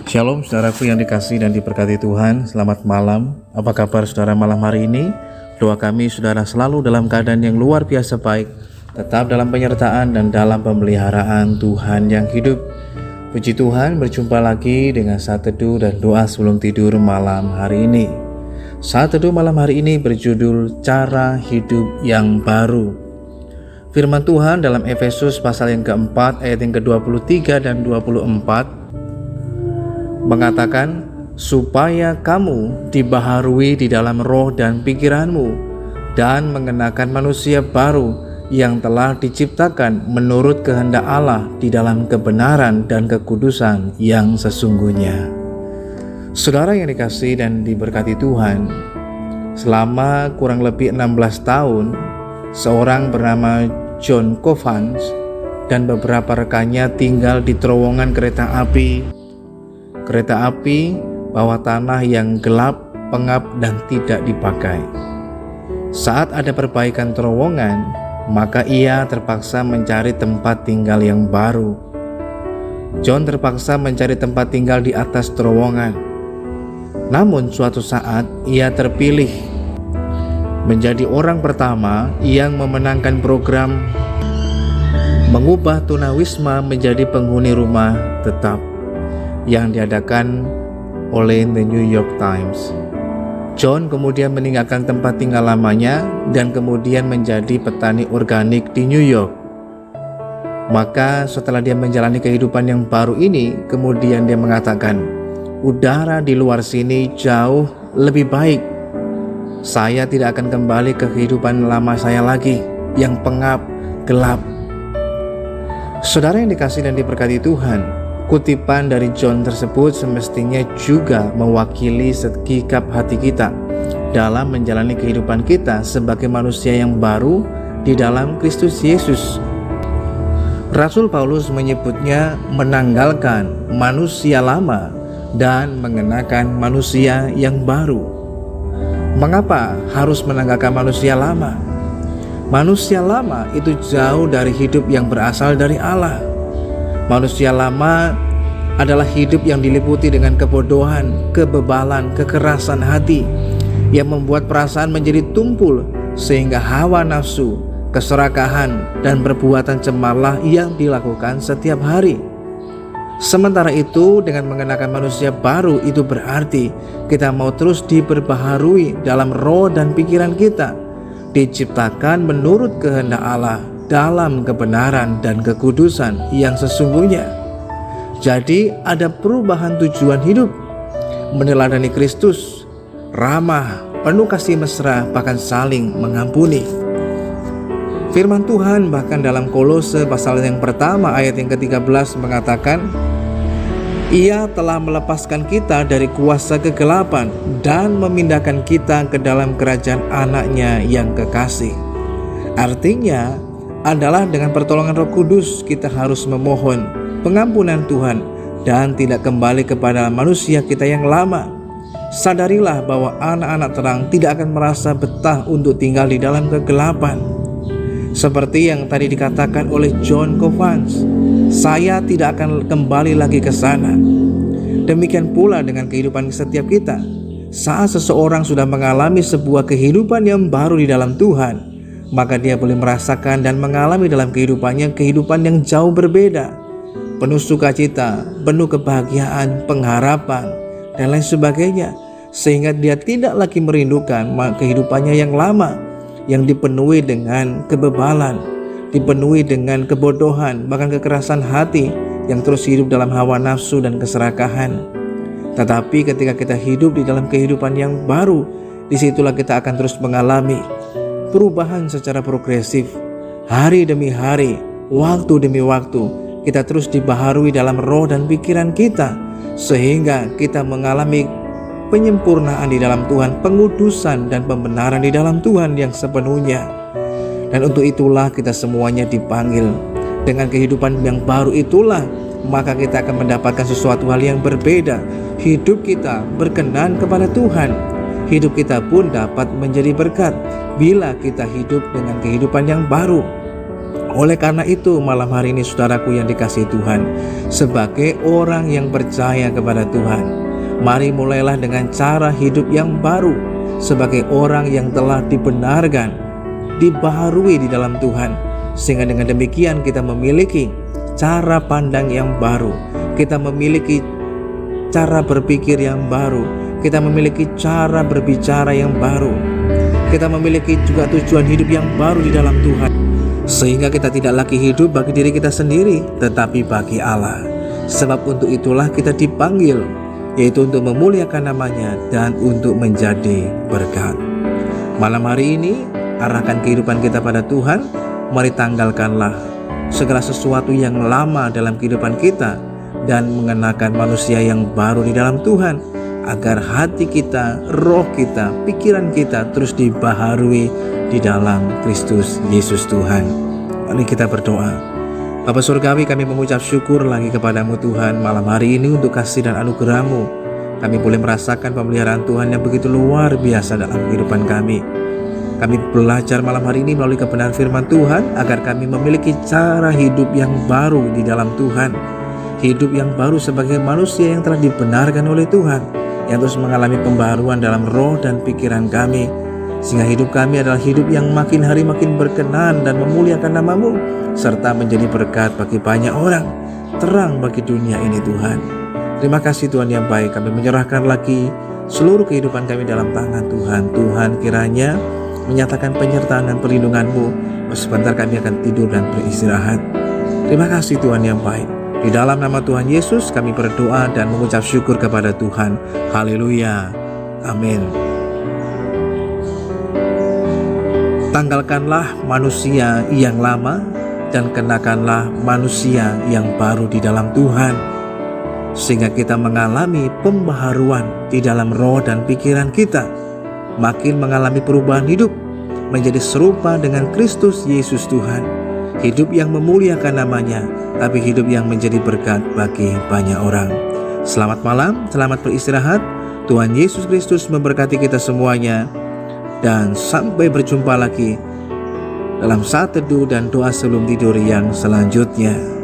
Shalom saudaraku yang dikasihi dan diberkati Tuhan. Selamat malam. Apa kabar saudara malam hari ini? Doa kami saudara selalu dalam keadaan yang luar biasa baik, tetap dalam penyertaan dan dalam pemeliharaan Tuhan yang hidup. Puji Tuhan, berjumpa lagi dengan saat teduh dan doa sebelum tidur malam hari ini. Saat teduh malam hari ini berjudul Cara Hidup yang Baru. Firman Tuhan dalam Efesus pasal yang keempat ayat yang ke-23 dan 24 mengatakan, supaya kamu dibaharui di dalam roh dan pikiranmu, dan mengenakan manusia baru yang telah diciptakan menurut kehendak Allah di dalam kebenaran dan kekudusan yang sesungguhnya. Saudara yang dikasihi dan diberkati Tuhan, selama kurang lebih 16 tahun, seorang bernama John Covance dan beberapa rekannya tinggal di terowongan kereta api bawah tanah yang gelap, pengap, dan tidak dipakai. Saat ada perbaikan terowongan, maka ia terpaksa mencari tempat tinggal yang baru. John terpaksa mencari tempat tinggal di atas terowongan. Namun suatu saat ia terpilih menjadi orang pertama yang memenangkan program mengubah tunawisma menjadi penghuni rumah tetap yang diadakan oleh The New York Times. John kemudian meninggalkan tempat tinggal lamanya dan kemudian menjadi petani organik di New York. Maka setelah dia menjalani kehidupan yang baru ini, kemudian dia mengatakan, udara di luar sini jauh lebih baik. Saya tidak akan kembali ke kehidupan lama saya lagi, yang pengap, gelap. Saudara yang dikasihi dan diberkati Tuhan, kutipan dari John tersebut semestinya juga mewakili sikap hati kita dalam menjalani kehidupan kita sebagai manusia yang baru di dalam Kristus Yesus. Rasul Paulus menyebutnya menanggalkan manusia lama dan mengenakan manusia yang baru. Mengapa harus menanggalkan manusia lama? Manusia lama itu jauh dari hidup yang berasal dari Allah. Manusia lama adalah hidup yang diliputi dengan kebodohan, kebebalan, kekerasan hati yang membuat perasaan menjadi tumpul sehingga hawa nafsu, keserakahan, dan perbuatan cemarlah yang dilakukan setiap hari. Sementara itu, dengan mengenakan manusia baru itu berarti kita mau terus diperbaharui dalam roh dan pikiran kita, diciptakan menurut kehendak Allah dalam kebenaran dan kekudusan yang sesungguhnya. Jadi ada perubahan tujuan hidup, meneladani Kristus, ramah, penuh kasih mesra, bahkan saling mengampuni. Firman Tuhan bahkan dalam Kolose pasal yang pertama ayat yang ke-13 mengatakan, Ia telah melepaskan kita dari kuasa kegelapan dan memindahkan kita ke dalam kerajaan anaknya yang kekasih. Artinya adalah dengan pertolongan Roh Kudus kita harus memohon pengampunan Tuhan dan tidak kembali kepada manusia kita yang lama. Sadarilah bahwa anak-anak terang tidak akan merasa betah untuk tinggal di dalam kegelapan. Seperti yang tadi dikatakan oleh John Covance, saya tidak akan kembali lagi ke sana. Demikian pula dengan kehidupan setiap kita. Saat seseorang sudah mengalami sebuah kehidupan yang baru di dalam Tuhan, maka dia boleh merasakan dan mengalami dalam kehidupannya kehidupan yang jauh berbeda, penuh sukacita, penuh kebahagiaan, pengharapan, dan lain sebagainya, sehingga dia tidak lagi merindukan kehidupannya yang lama, yang dipenuhi dengan kebebalan, dipenuhi dengan kebodohan, bahkan kekerasan hati yang terus hidup dalam hawa nafsu dan keserakahan. Tetapi ketika kita hidup di dalam kehidupan yang baru, disitulah kita akan terus mengalami perubahan secara progresif. Hari demi hari, waktu demi waktu, kita terus dibaharui dalam roh dan pikiran kita, sehingga kita mengalami penyempurnaan di dalam Tuhan, pengudusan dan pembenaran di dalam Tuhan yang sepenuhnya. Dan untuk itulah kita semuanya dipanggil. Dengan kehidupan yang baru itulah, maka kita akan mendapatkan sesuatu hal yang berbeda. Hidup kita berkenan kepada Tuhan. Hidup kita pun dapat menjadi berkat bila kita hidup dengan kehidupan yang baru. Oleh karena itu, malam hari ini saudaraku yang dikasihi Tuhan, sebagai orang yang percaya kepada Tuhan, mari mulailah dengan cara hidup yang baru. Sebagai orang yang telah dibenarkan, dibaharui di dalam Tuhan, sehingga dengan demikian kita memiliki cara pandang yang baru, kita memiliki cara berpikir yang baru, kita memiliki cara berbicara yang baru, kita memiliki juga tujuan hidup yang baru di dalam Tuhan, sehingga kita tidak lagi hidup bagi diri kita sendiri, tetapi bagi Allah. Sebab untuk itulah kita dipanggil, yaitu untuk memuliakan namanya dan untuk menjadi berkat. Malam hari ini, arahkan kehidupan kita pada Tuhan. Mari tanggalkanlah segala sesuatu yang lama dalam kehidupan kita dan mengenakan manusia yang baru di dalam Tuhan, agar hati kita, roh kita, pikiran kita terus dibaharui di dalam Kristus Yesus Tuhan. Mari kita berdoa. Bapa Surgawi, kami mengucap syukur lagi kepadamu Tuhan malam hari ini untuk kasih dan anugerah-Mu. Kami boleh merasakan pemeliharaan Tuhan yang begitu luar biasa dalam kehidupan kami. Kami belajar malam hari ini melalui kebenaran firman Tuhan, agar kami memiliki cara hidup yang baru di dalam Tuhan. Hidup yang baru sebagai manusia yang telah dibenarkan oleh Tuhan, yang terus mengalami pembaharuan dalam roh dan pikiran kami, sehingga hidup kami adalah hidup yang makin hari makin berkenan dan memuliakan nama-Mu, serta menjadi berkat bagi banyak orang, terang bagi dunia ini Tuhan. Terima kasih Tuhan yang baik, kami menyerahkan lagi seluruh kehidupan kami dalam tangan Tuhan. Tuhan kiranya menyatakan penyertaan dan perlindungan-Mu. Sebentar kami akan tidur dan beristirahat. Terima kasih Tuhan yang baik. Di dalam nama Tuhan Yesus kami berdoa dan mengucap syukur kepada Tuhan. Haleluya. Amin. Tanggalkanlah manusia yang lama dan kenakanlah manusia yang baru di dalam Tuhan, sehingga kita mengalami pembaharuan di dalam roh dan pikiran kita, makin mengalami perubahan hidup menjadi serupa dengan Kristus Yesus Tuhan. Hidup yang memuliakan namanya, tapi hidup yang menjadi berkat bagi banyak orang. Selamat malam, selamat beristirahat. Tuhan Yesus Kristus memberkati kita semuanya. Dan sampai berjumpa lagi dalam saat teduh dan doa sebelum tidur yang selanjutnya.